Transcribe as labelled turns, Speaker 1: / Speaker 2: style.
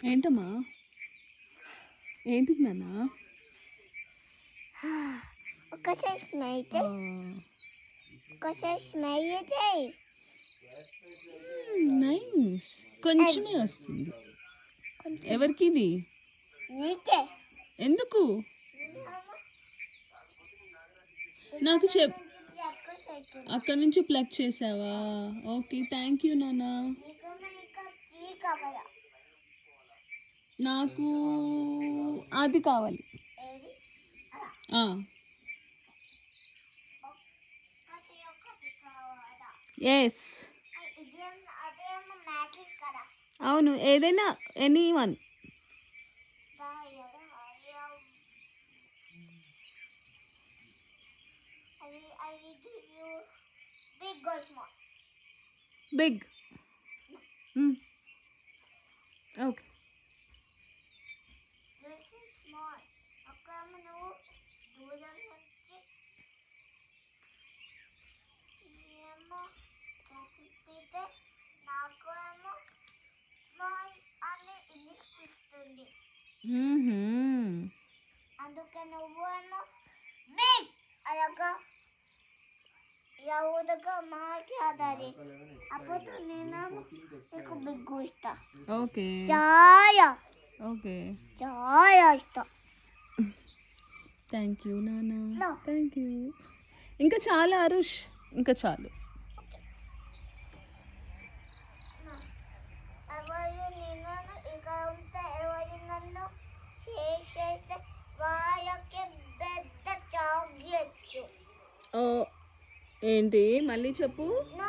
Speaker 1: ఏంటమ్మా? ఏంటిది నాన్న?
Speaker 2: ఒకసారి స్మైల్ చేయి. ఒకసారి స్మైల్ చేయి.
Speaker 1: నైస్. కొంచెమే వస్తుంది. ఎవరికి ఇది?
Speaker 2: నీకే.
Speaker 1: ఎందుకు? నాకు అక్కడ నుంచి ప్లగ్ చేసావా? ఓకే, థ్యాంక్ యూ నాన్న. నాకు అది కావాలి. ఎస్, అవును, ఏదైనా ఎనీ వన్. బిగ్. ఓకే.
Speaker 2: అందుకే నువ్వు ఏమో బిగ్ అలాగా ఎవరిగా మాట్లాడాలి. అప్పుడు నేనేమో నీకు బిగ్ ఇస్తా.
Speaker 1: ఓకే,
Speaker 2: చాలా
Speaker 1: ఓకే,
Speaker 2: చాలా ఇష్టం.
Speaker 1: థ్యాంక్ యూ నాన్న, థ్యాంక్ యూ. ఇంకా చాలా అరుష్, ఇంకా చాలు.
Speaker 2: ఎవరు నేను ఇక్కడ ఉంటే ఎవరు నన్ను షేర్ చేస్తే వాళ్ళకి పెద్ద చాక్లెట్స్.
Speaker 1: ఓ, ఏంటి మళ్ళీ చెప్పు.
Speaker 2: నా